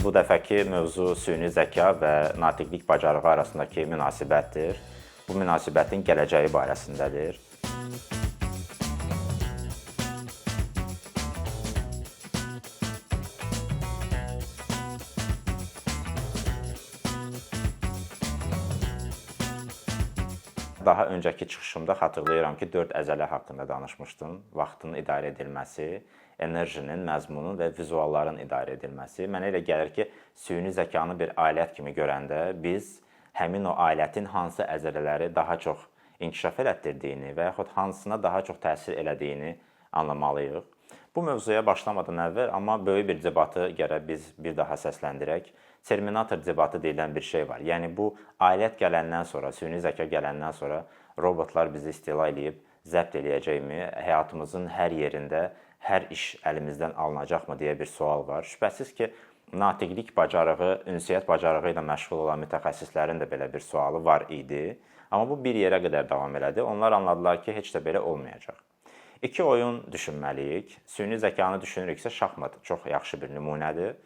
Bu dəfəki mövzu süni zəka və natiqlik bacarığı arasındakı münasibətdir. Bu münasibətin gələcəyi barəsindədir. Daha öncəki çıxışımda xatırlayıram ki, 4 əzələ haqqında danışmışdım. Vaxtın idarə edilməsi, enerjinin, məzmunun və vizualların idarə edilməsi. Mənə elə gəlir ki, süni zəkanı bir alət kimi görəndə biz həmin o alətin hansı əzələləri daha çox inkişaf elətdirdiyini və yaxud hansına daha çox təsir elədiyini anlamalıyıq. Bu mövzuya başlamadan əvvəl amma böyük bir debatı gərək biz bir daha səsləndirək. Terminator debatı deyilən bir şey var. Yəni bu alət gələndən sonra, süni zəka gələndən sonra robotlar bizi istila eləyib zəbt eləyəcəkmi? Həyatımızın hər yerində hər iş əlimizdən alınacaqmı deyə bir sual var. Şübhəsiz ki, natiqlik bacarığı, ünsiyyət bacarığı ilə məşğul olan mütəxəssislərin də belə bir sualı var idi. Amma bu bir yerə qədər davam elədi. Onlar anladılar ki, heç də belə olmayacaq. İki oyun düşünməliyik. Süni zəkanı düşünürüksə, şahmat çox yaxşı bir nümunədir.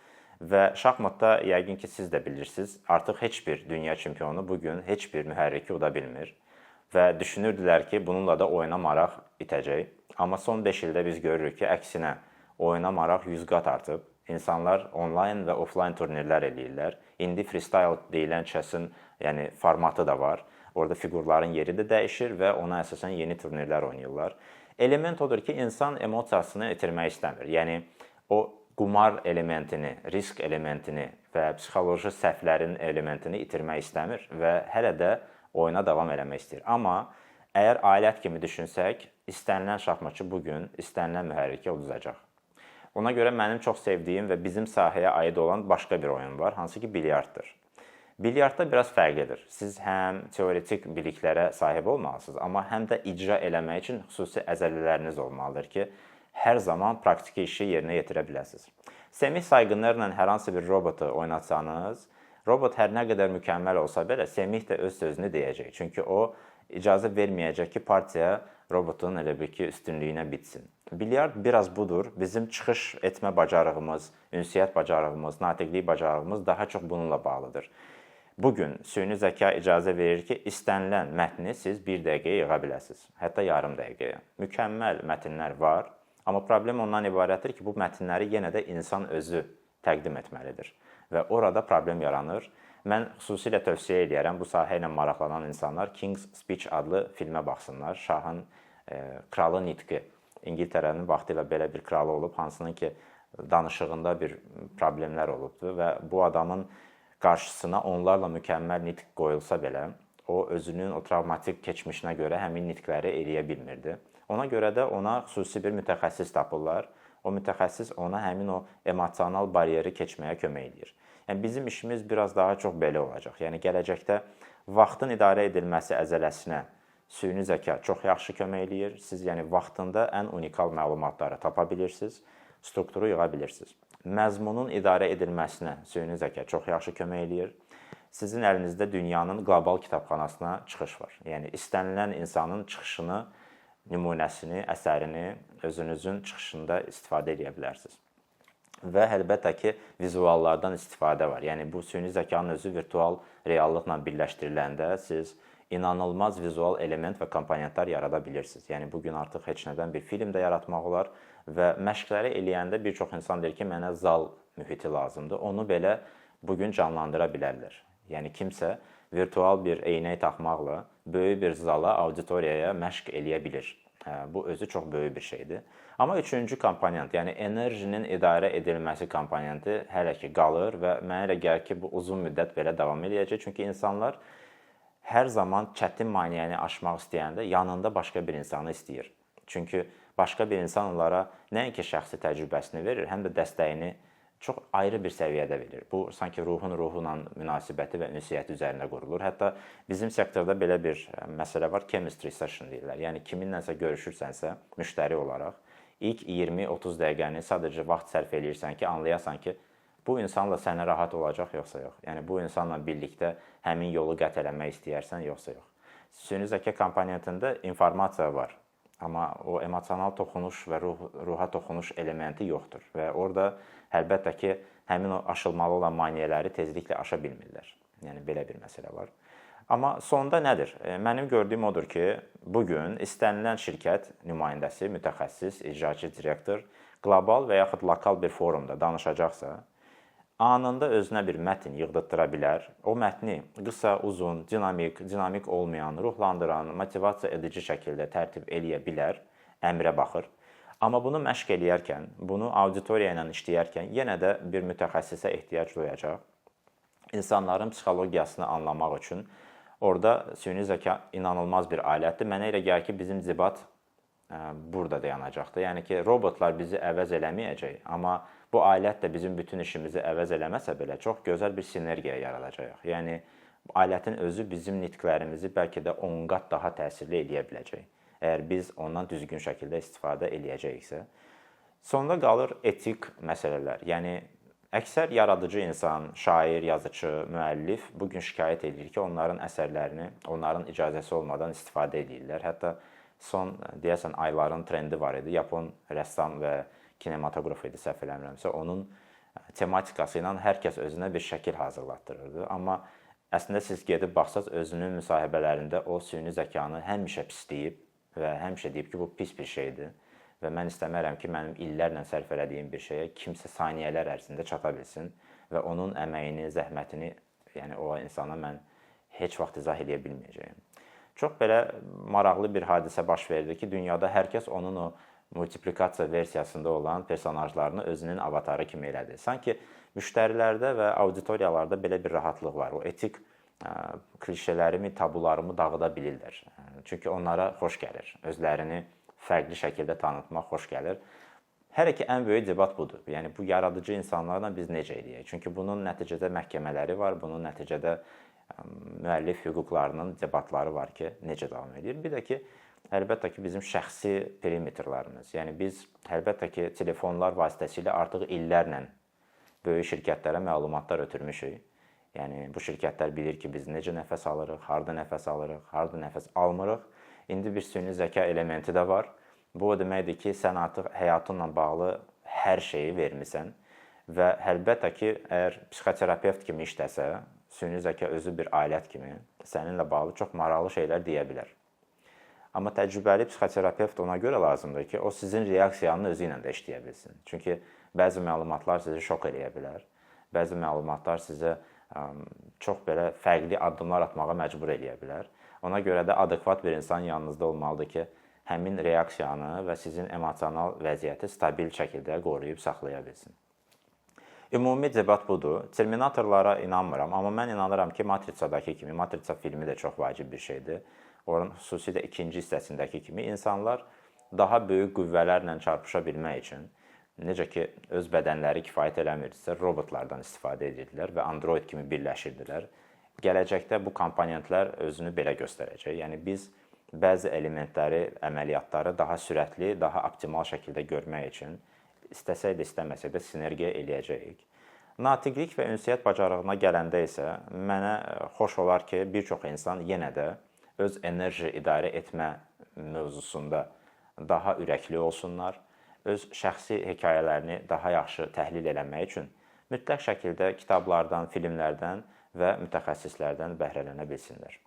Və şahmatda yəqin ki, siz də bilirsiniz, artıq heç bir dünya çempionu bugün heç bir mühərriki uda bilmir. Və düşünürdülər ki, bununla da oyuna maraq itəcək. Amma son 5 ildə biz görürük ki, əksinə oyuna maraq 100 qat artıb. İnsanlar onlayn və offlayn turnirlər eləyirlər. İndi freestyle deyilən chess-in formatı da var. Orada fiqurların yeri də dəyişir və ona əsasən yeni turnirlər oynayırlar. Element odur ki, insan emosiyasını itirmək istəmir. Yəni, o qumar elementini, risk elementini və psixoloji səhvlərin elementini itirmək istəmir və hələ də oyuna davam eləmək istəyir. Amma əgər alət kimi düşünsək, istənilən şahmatçı bugün istənilən mühərrikə uduzacaq. Ona görə mənim çox sevdiyim və bizim sahəyə aid olan başqa bir oyun var, hansı ki, bilyarddır. Bilyardda biraz fərqlidir. Siz həm teoretik biliklərə sahib olmalısınız, amma həm də icra eləmək üçün xüsusi əzələləriniz olmalıdır ki, hər zaman praktiki işi yerinə yetirə biləsiniz. Semih sayğınlarla hər hansı bir robotu oynatsanız, robot hər nə qədər mükəmməl olsa belə, Semih də öz sözünü deyəcək. Çünki o, icazə verməyəcək ki, partiya robotun elə bir ki, üstünlüyünə bitsin. Bilyard biraz budur. Bizim çıxış etmə bacarığımız, ünsiyyət bacarığımız, natiqlik bacarığımız daha çox bununla bağlıdır. Bugün süni zəka icazə verir ki, istənilən mətni siz 1 dəqiqəyə yığa biləsiniz, hətta yarım dəqiqəyə. Mükəmməl mətnlər var, amma problem ondan ibarətdir ki, bu mətnləri yenə də insan özü təqdim etməlidir və orada problem yaranır. Mən xüsusilə tövsiyə edirəm, bu sahə ilə maraqlanan insanlar King's Speech adlı filmə baxsınlar. Şahın kralı nitqi. İngiltərənin vaxtilə belə bir kralı olub, hansının ki, danışığında bir problemlər olubdur və bu adamın qarşısına onlarla mükəmməl nitq qoyulsa belə, o özünün o travmatik keçmişinə görə həmin nitqləri eləyə bilmirdi. Ona görə də ona xüsusi bir mütəxəssis tapırlar. O mütəxəssis ona həmin o emosional bariyeri keçməyə kömək edir. Yəni, bizim işimiz biraz daha çox belə olacaq. Yəni, gələcəkdə vaxtın idarə edilməsi əzələsinə süni zəka çox yaxşı kömək edir. Siz vaxtında ən unikal məlumatları tapa bilirsiniz, strukturu yığa bilirsiniz. Məzmunun idarə edilməsinə süni zəka çox yaxşı kömək edir. Sizin əlinizdə dünyanın qlobal kitabxanasına çıxış var. Yəni, istənilən insanın çıxışını, nümunəsini, əsərini özünüzün çıxışında istifadə edə bilərsiniz. Və əlbəttə ki, vizuallardan istifadə var. Yəni, bu süni zəkanın özü virtual reallıqla birləşdiriləndə siz inanılmaz vizual element və komponentlər yarada bilirsiniz. Yəni, bugün artıq heç nədən bir film də yaratmaq olar və məşqləri eləyəndə bir çox insan deyir ki, mənə zal mühiti lazımdır. Onu belə bugün canlandıra bilərlər. Yəni, kimsə virtual bir eynək taxmaqla böyük bir zala, auditoriyaya məşq eləyə bilir. Bu özü çox böyük bir şeydir. Amma üçüncü komponent, yəni enerjinin idarə edilməsi komponenti hələ ki qalır və mənə elə gəlir ki, bu uzun müddət belə davam edəcək. Çünki insanlar hər zaman çətin maneəni aşmaq istəyəndə yanında başqa bir insanı istəyir. Çünki başqa bir insan onlara nəinki şəxsi təcrübəsini verir, həm də dəstəyini çox ayrı bir səviyyədə verir. Bu, sanki ruhun ruhla münasibəti və ünsiyyəti üzərində qurulur. Hətta bizim sektorda belə bir məsələ var, chemistry session deyirlər. Yəni, kiminləsə görüşürsənsə, müştəri olaraq, ilk 20-30 dəqiqəni sadəcə vaxt sərf edirsən ki, anlayasan ki, bu insanla sənə rahat olacaq, yoxsa yox. Yəni, bu insanla birlikdə həmin yolu qət eləmək istəyərsən, yoxsa yox. Süni zəka komponentində informasiya var. amma o emosional toxunuş və ruha toxunuş elementi yoxdur və orada əlbəttə ki, həmin o aşılmalı olan maneələri tezliklə aşa bilmirlər. Yəni belə bir məsələ var. Amma sonda nədir? Mənim gördüyüm odur ki, bugün istənilən şirkət nümayəndəsi, mütəxəssis, icraçı direktor qlobal və yaxud lokal bir forumda danışacaqsa, anında özünə bir mətn yığdırdıra bilər. O mətni qısa, uzun, dinamik olmayan, ruhlandıran, motivasiya edici şəkildə tərtib eləyə bilər, əmrə baxır. Amma bunu məşq eləyərkən, bunu auditoriya ilə işləyərkən yenə də bir mütəxəssisə ehtiyac duyacaq. İnsanların psixologiyasını anlamaq üçün orada süni zəka inanılmaz bir alətdir. Mənə elə gəlir ki, bizim debat burada dayanacaqdır. Yəni ki, robotlar bizi əvəz eləməyəcək, amma bu alət də bizim bütün işimizi əvəz eləməsə belə çox gözəl bir sinergiya yaradacaq. Yəni, alətin özü bizim nitqlərimizi bəlkə də 10 qat daha təsirli eləyə biləcək. Əgər biz ondan düzgün şəkildə istifadə eləyəcəksə. Sonda qalır etik məsələlər. Yəni, əksər yaradıcı insan, şair, yazıcı, müəllif bugün şikayət edir ki, onların əsərlərini onların icazəsi olmadan istifadə edirlər. Hətta son, deyəsən, ayların trendi var idi. Yapon rəssam və kinematograf idi, səhv eləmirəmsə. Onun tematikası ilə hər kəs özünə bir şəkil hazırlatdırırdı. Amma əslində siz gedib baxsaz, özünün müsahibələrində o süni zəkanı həmişə pisləyib və həmişə deyib ki, bu pis bir şeydir. Və mən istəmərəm ki, mənim illərlə sərf elədiyim bir şeyə kimsə saniyələr ərzində çata bilsin və onun əməyini, zəhmətini, yəni o insana mən heç vaxt izah edə bilməyəcəyim. Çox belə maraqlı bir hadisə baş verdi ki, dünyada hər kəs onun o multiplikasiya versiyasında olan personajlarını özünün avatarı kimi elədi. Sanki müştərilərdə və auditoriyalarda belə bir rahatlıq var. O etik klişelərimi, tabularımı dağıda bilirlər. Çünki onlara xoş gəlir. Özlərini fərqli şəkildə tanıtmaq xoş gəlir. Hələ ki, ən böyük debat budur. Yəni, bu yaradıcı insanlarla biz necə eləyək? Çünki bunun nəticədə məhkəmələri var, bunun nəticədə müəllif hüquqlarının debatları var ki, necə davam edir. Bir də ki, əlbəttə ki, bizim şəxsi perimetrlarımız. Yəni, biz əlbəttə ki, telefonlar vasitəsilə artıq illərlə böyük şirkətlərə məlumatlar ötürmüşük. Yəni, bu şirkətlər bilir ki, biz necə nəfəs alırıq, harda nəfəs alırıq, harda nəfəs almırıq. İndi bir süni zəka elementi də var. Bu o deməkdir ki, sən artıq həyatınla bağlı hər şeyi vermisən və əlbəttə ki, əgər psixoterapevt kimi işləsə, süni zəka özü bir alət kimi səninlə bağlı çox maraqlı şeylər deyə bilər. Amma təcrübəli psixoterapevt ona görə lazımdır ki, o sizin reaksiyanın özü ilə də işləyə bilsin. Çünki bəzi məlumatlar sizi şok eləyə bilər. Bəzi məlumatlar sizə çox belə fərqli addımlar atmağa məcbur eləyə bilər. Ona görə də adekvat bir insan yanınızda olmalıdır ki, həmin reaksiyanı və sizin emosional vəziyyəti stabil şəkildə qoruyub saxlaya bilsin. Ümumi debat budur. Terminatorlara inanmıram, amma mən inanıram ki, Matritsadakı kimi, Matritsa filmi də çox vacib bir şeydir. Onun xüsusilə ikinci hissəsindəki kimi insanlar daha böyük qüvvələrlə çarpışa bilmək üçün, necə ki, öz bədənləri kifayət eləmirsə, robotlardan istifadə edirdilər və Android kimi birləşirdilər. Gələcəkdə bu komponentlər özünü belə göstərəcək. Yəni, biz bəzi elementləri, əməliyyatları daha sürətli, daha optimal şəkildə görmək üçün istəsək də, istəməsək də sinergiya eləyəcəyik. Natiqlik və ünsiyyət bacarığına gələndə isə mənə xoş olar ki, bir çox insan yenə də öz enerji idarə etmə mövzusunda daha ürəkli olsunlar, öz şəxsi hekayələrini daha yaxşı təhlil eləmək üçün mütləq şəkildə kitablardan, filmlərdən və mütəxəssislərdən bəhrələnə bilsinlər.